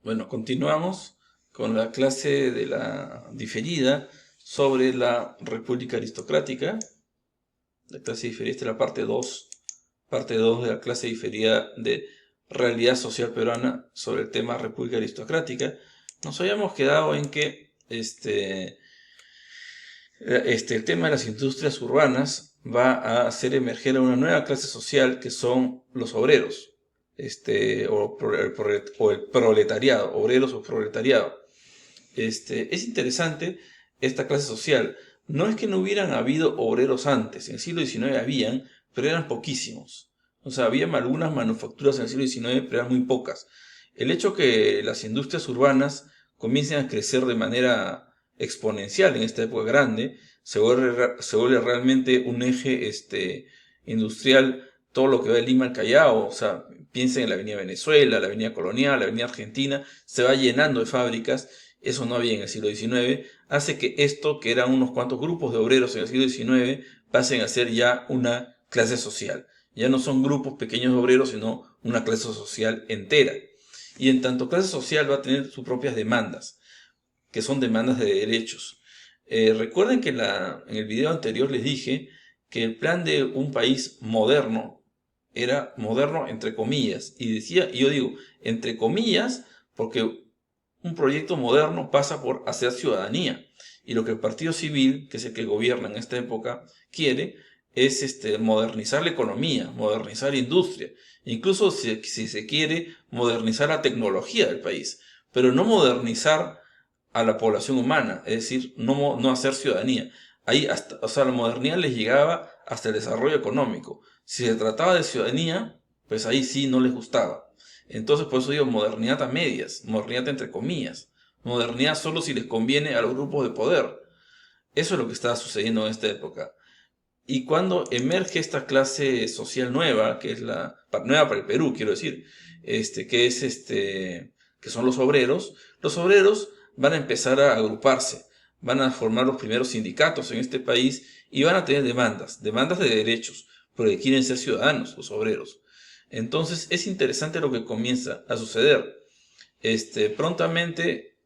Bueno, continuamos con la clase de la diferida sobre la República Aristocrática. La clase diferida, esta es la parte 2 de la clase diferida de Realidad Social Peruana sobre el tema República Aristocrática. Nos habíamos quedado en que el tema de las industrias urbanas va a hacer emerger a una nueva clase social que son los obreros, o el proletariado, obreros o proletariado. Es interesante esta clase social. No es que no hubieran habido obreros antes, en el siglo XIX habían, pero eran poquísimos. O sea, había algunas manufacturas en el siglo XIX, pero eran muy pocas. El hecho que las industrias urbanas comiencen a crecer de manera exponencial en esta época grande, se vuelve realmente un eje industrial, todo lo que va de Lima al Callao. O sea, piensen en la avenida Venezuela, la avenida Colonial, la avenida Argentina, se va llenando de fábricas. Eso no había en el siglo XIX, hace que esto, que eran unos cuantos grupos de obreros en el siglo XIX, pasen a ser ya una clase social. Ya no son grupos pequeños de obreros, sino una clase social entera. Y en tanto clase social va a tener sus propias demandas, que son demandas de derechos. Recuerden que en el video anterior les dije que el plan de un país moderno era moderno entre comillas. Y yo digo entre comillas porque un proyecto moderno pasa por hacer ciudadanía. Y lo que el Partido Civil, que es el que gobierna en esta época, quiere es modernizar la economía, modernizar la industria, incluso si se quiere modernizar la tecnología del país, pero no modernizar a la población humana, es decir, no hacer ciudadanía. Ahí hasta, o sea, la modernidad les llegaba hasta el desarrollo económico. Si se trataba de ciudadanía, pues ahí sí no les gustaba. Entonces, por eso digo modernidad a medias, modernidad entre comillas, modernidad solo si les conviene a los grupos de poder. Eso es lo que está sucediendo en esta época. Y cuando emerge esta clase social nueva, que es nueva para el Perú, quiero decir, que son los obreros van a empezar a agruparse, van a formar los primeros sindicatos en este país y van a tener demandas de derechos, porque quieren ser ciudadanos, los obreros. Entonces es interesante lo que comienza a suceder. Prontamente,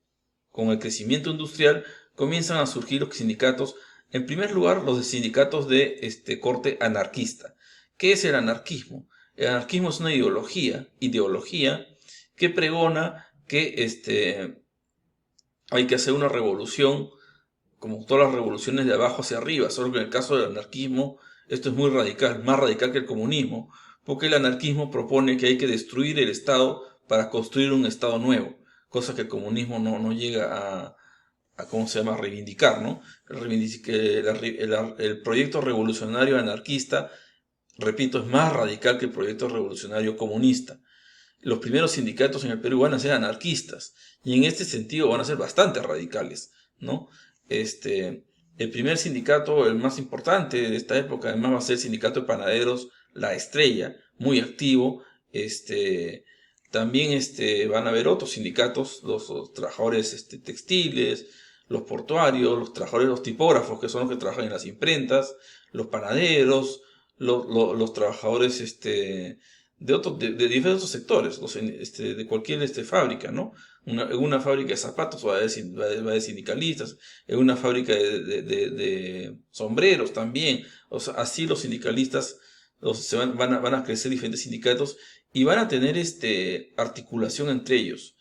con el crecimiento industrial, comienzan a surgir los sindicatos. En primer lugar, los sindicatos de corte anarquista. ¿Qué es el anarquismo? El anarquismo es una ideología que pregona que hay que hacer una revolución, como todas las revoluciones de abajo hacia arriba, solo que en el caso del anarquismo esto es muy radical, más radical que el comunismo, porque el anarquismo propone que hay que destruir el Estado para construir un Estado nuevo, cosa que el comunismo no llega ¿cómo se llama?, reivindicar, ¿no? El proyecto revolucionario anarquista, repito, es más radical que el proyecto revolucionario comunista. Los primeros sindicatos en el Perú van a ser anarquistas y en este sentido van a ser bastante radicales, ¿no? El primer sindicato, el más importante de esta época, además va a ser el sindicato de panaderos La Estrella, muy activo. También van a haber otros sindicatos, los trabajadores textiles, los portuarios, los trabajadores, los tipógrafos, que son los que trabajan en las imprentas, los panaderos, los trabajadores de diferentes sectores, de cualquier fábrica, ¿no? En una fábrica de zapatos va a haber sindicalistas, en una fábrica de sombreros también. O sea, así los sindicalistas van a crecer diferentes sindicatos y van a tener articulación entre ellos.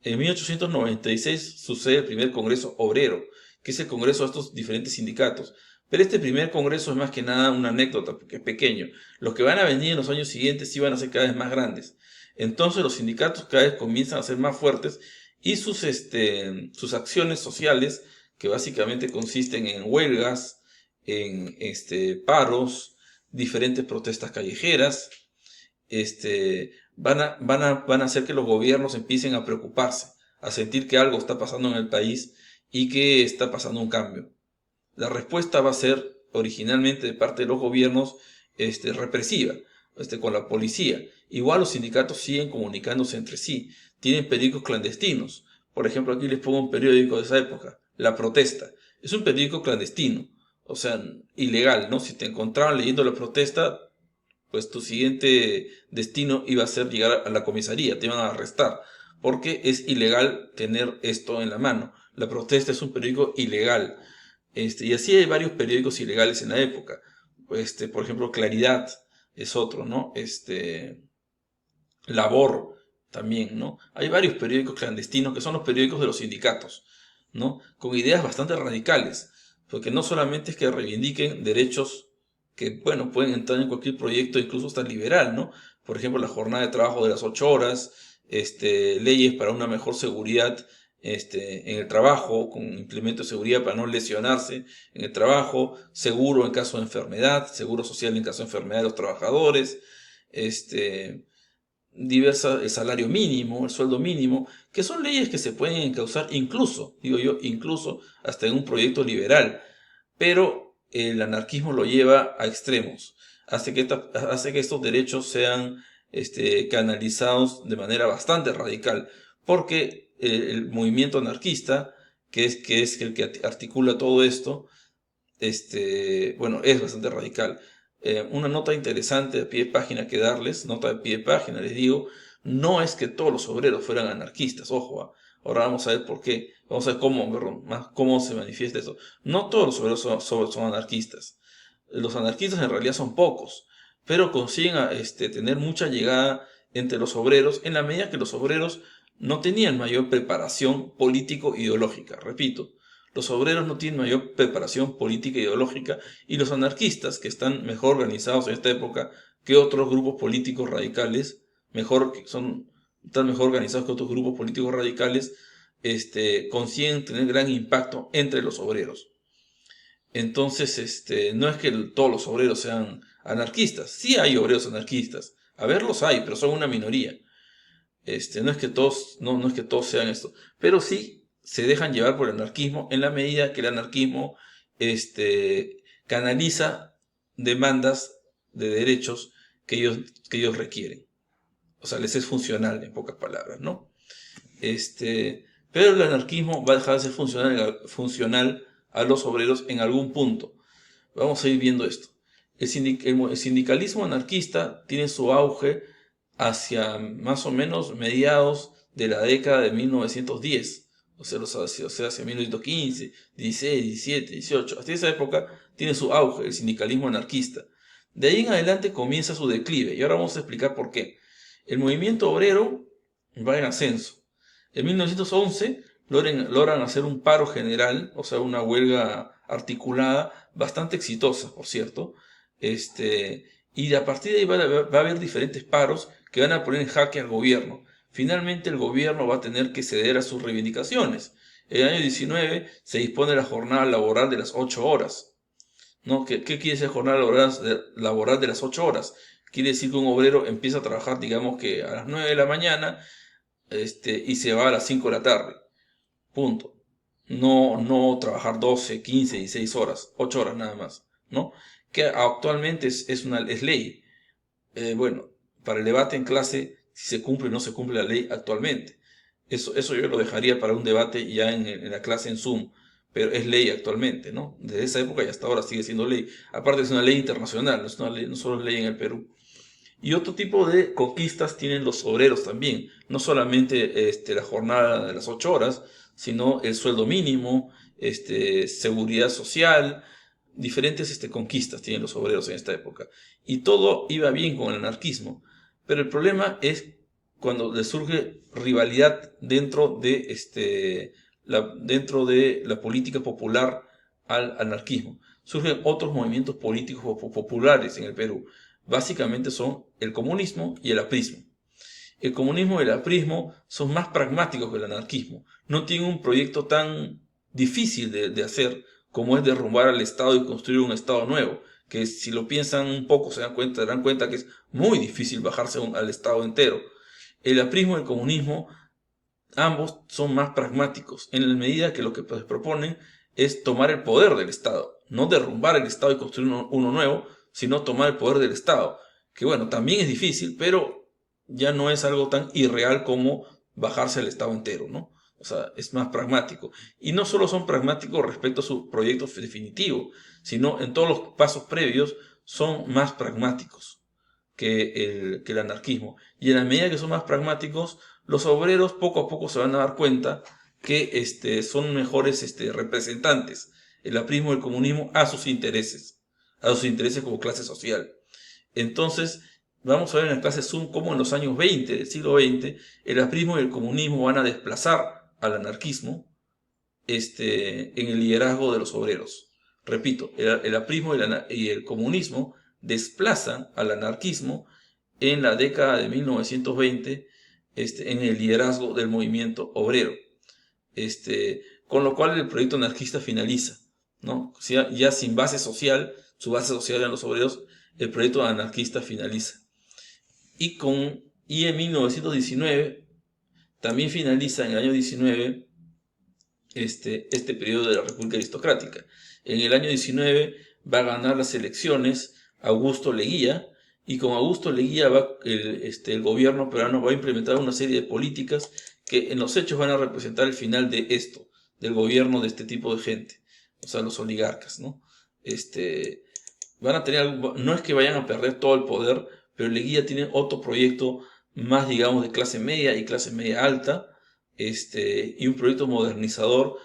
En 1896 sucede el primer Congreso Obrero, que es el congreso de estos diferentes sindicatos. Pero este primer congreso es más que nada una anécdota, porque es pequeño. Los que van a venir en los años siguientes sí van a ser cada vez más grandes. Entonces los sindicatos cada vez comienzan a ser más fuertes y sus acciones sociales, que básicamente consisten en huelgas, en paros, diferentes protestas callejeras, van a hacer que los gobiernos empiecen a preocuparse, a sentir que algo está pasando en el país y que está pasando un cambio. La respuesta va a ser originalmente de parte de los gobiernos represiva, con la policía. Igual los sindicatos siguen comunicándose entre sí, tienen periódicos clandestinos. Por ejemplo, aquí les pongo un periódico de esa época, La Protesta. Es un periódico clandestino, o sea, ilegal, ¿no? Si te encontraban leyendo La Protesta, pues tu siguiente destino iba a ser llegar a la comisaría, te iban a arrestar, porque es ilegal tener esto en la mano. La Protesta es un periódico ilegal. Y así hay varios periódicos ilegales en la época. Por ejemplo, Claridad es otro, ¿no? Labor también, ¿no? Hay varios periódicos clandestinos que son los periódicos de los sindicatos, ¿no? Con ideas bastante radicales, porque no solamente es que reivindiquen derechos que, bueno, pueden entrar en cualquier proyecto, incluso hasta liberal, ¿no? Por ejemplo, la jornada de trabajo de las 8 horas, leyes para una mejor seguridad en el trabajo, con implementos de seguridad para no lesionarse en el trabajo, seguro en caso de enfermedad, seguro social en caso de enfermedad de los trabajadores, el salario mínimo, el sueldo mínimo, que son leyes que se pueden encauzar incluso, digo yo, incluso hasta en un proyecto liberal, pero el anarquismo lo lleva a extremos, hace que estos derechos sean canalizados de manera bastante radical, porque el movimiento anarquista, que es el que articula todo esto, bueno, es bastante radical. Una nota interesante de pie de página que darles, nota de pie de página, les digo, no es que todos los obreros fueran anarquistas, ojo, ahora vamos a ver por qué, vamos a ver cómo, perdón, cómo se manifiesta eso. No todos los obreros son anarquistas. Los anarquistas en realidad son pocos, pero consiguen tener mucha llegada entre los obreros en la medida que los obreros no tenían mayor preparación político-ideológica. Repito, los obreros no tienen mayor preparación política e ideológica y los anarquistas, que están mejor organizados en esta época que otros grupos políticos radicales, están mejor organizados que otros grupos políticos radicales, consiguen tener gran impacto entre los obreros. Entonces, no es que todos los obreros sean anarquistas, sí hay obreros anarquistas, a ver los hay, pero son una minoría. No es que todos, no es que todos sean esto, pero sí se dejan llevar por el anarquismo en la medida que el anarquismo canaliza demandas de derechos que ellos requieren. O sea, les es funcional, en pocas palabras, ¿no? Pero el anarquismo va a dejar de ser funcional a los obreros en algún punto. Vamos a ir viendo esto. El sindicalismo anarquista tiene su auge hacia más o menos mediados de la década de 1910, o sea, hacia 1915, 16, 17, 18. Hasta esa época tiene su auge el sindicalismo anarquista. De ahí en adelante comienza su declive, y ahora vamos a explicar por qué. El movimiento obrero va en ascenso. En 1911 logran hacer un paro general, o sea, una huelga articulada, bastante exitosa, por cierto, y a partir de ahí va a haber diferentes paros que van a poner en jaque al gobierno. Finalmente el gobierno va a tener que ceder a sus reivindicaciones. En el año 19 se dispone la jornada laboral de las 8 horas. ¿No? ¿Qué quiere decir jornada laboral de las 8 horas? Quiere decir que un obrero empieza a trabajar, digamos que a las 9 de la mañana, y se va a las 5 de la tarde. Punto. No trabajar 12, 15, 16 horas, 8 horas nada más, ¿no? Que actualmente es ley. Bueno, para el debate en clase, si se cumple o no se cumple la ley actualmente. Eso yo lo dejaría para un debate ya en la clase en Zoom, pero es ley actualmente, ¿no? Desde esa época y hasta ahora sigue siendo ley. Aparte es una ley internacional, no solo es ley en el Perú. Y otro tipo de conquistas tienen los obreros también, no solamente la jornada de las 8 horas, sino el sueldo mínimo, seguridad social, diferentes conquistas tienen los obreros en esta época. Y todo iba bien con el anarquismo, pero el problema es cuando le surge rivalidad dentro de la política popular al anarquismo. Surgen otros movimientos políticos populares en el Perú. Básicamente son el comunismo y el aprismo. El comunismo y el aprismo son más pragmáticos que el anarquismo. No tienen un proyecto tan difícil de hacer como es derrumbar al Estado y construir un Estado nuevo. Que si lo piensan un poco se darán cuenta que es muy difícil bajarse al Estado entero. El aprismo y el comunismo, ambos son más pragmáticos, en la medida que lo que proponen es tomar el poder del Estado. No derrumbar el Estado y construir uno nuevo, sino tomar el poder del Estado. Que bueno, también es difícil, pero ya no es algo tan irreal como bajarse al Estado entero, ¿no? O sea, es más pragmático. Y no solo son pragmáticos respecto a su proyecto definitivo, sino en todos los pasos previos son más pragmáticos que el anarquismo. Y en la medida que son más pragmáticos, los obreros poco a poco se van a dar cuenta que son mejores representantes, el aprismo del comunismo, a sus intereses como clase social. Entonces, vamos a ver en la clase Zoom cómo en los años 20 del siglo XX el aprismo y el comunismo van a desplazar al anarquismo en el liderazgo de los obreros. Repito, el aprismo y el comunismo desplazan al anarquismo en la década de 1920 en el liderazgo del movimiento obrero. Con lo cual el proyecto anarquista finaliza, ¿no? O sea, ya sin base social, su base social en los obreros, el proyecto anarquista finaliza. Y en 1919, también finaliza en el año 19, este periodo de la República Aristocrática. En el año 19 va a ganar las elecciones Augusto Leguía, y con Augusto Leguía el gobierno peruano va a implementar una serie de políticas que en los hechos van a representar el final de esto, del gobierno de este tipo de gente, o sea, los oligarcas, ¿no? Van a tener no es que vayan a perder todo el poder, pero Leguía tiene otro proyecto más, digamos, de clase media y clase media alta, y un proyecto modernizador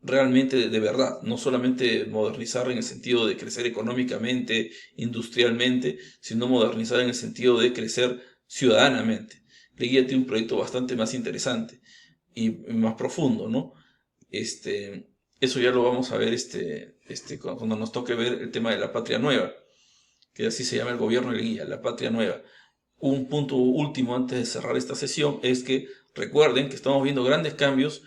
realmente de verdad, no solamente modernizar en el sentido de crecer económicamente, industrialmente, sino modernizar en el sentido de crecer ciudadanamente. Leguía tiene un proyecto bastante más interesante y más profundo, ¿no? Eso ya lo vamos a ver cuando nos toque ver el tema de la Patria Nueva, que así se llama el gobierno de Leguía, la Patria Nueva. Un punto último antes de cerrar esta sesión es que recuerden que estamos viendo grandes cambios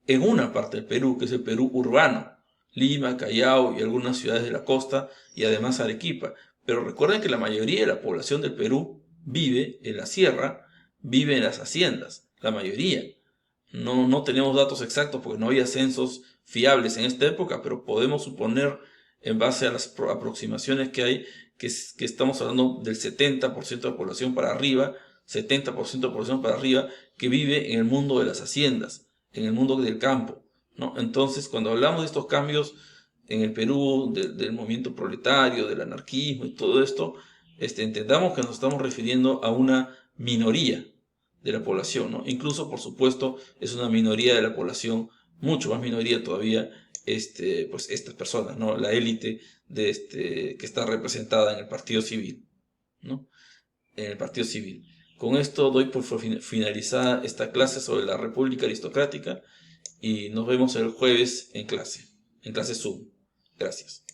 en una parte del Perú, que es el Perú urbano, Lima, Callao y algunas ciudades de la costa y además Arequipa. Pero recuerden que la mayoría de la población del Perú vive en la sierra, vive en las haciendas, la mayoría. No tenemos datos exactos porque no había censos fiables en esta época, pero podemos suponer, en base a las aproximaciones que hay, que estamos hablando del 70% de la población para arriba, 70% de la población para arriba, que vive en el mundo de las haciendas, en el mundo del campo, ¿no? Entonces, cuando hablamos de estos cambios en el Perú, del movimiento proletario, del anarquismo y todo esto, entendamos que nos estamos refiriendo a una minoría de la población, ¿no? Incluso, por supuesto, es una minoría de la población, mucho más minoría todavía, pues estas personas, ¿no? La élite que está representada en el Partido Civil, ¿no? En el Partido Civil. Con esto doy por finalizada esta clase sobre la República Aristocrática y nos vemos el jueves en clase Zoom. Gracias.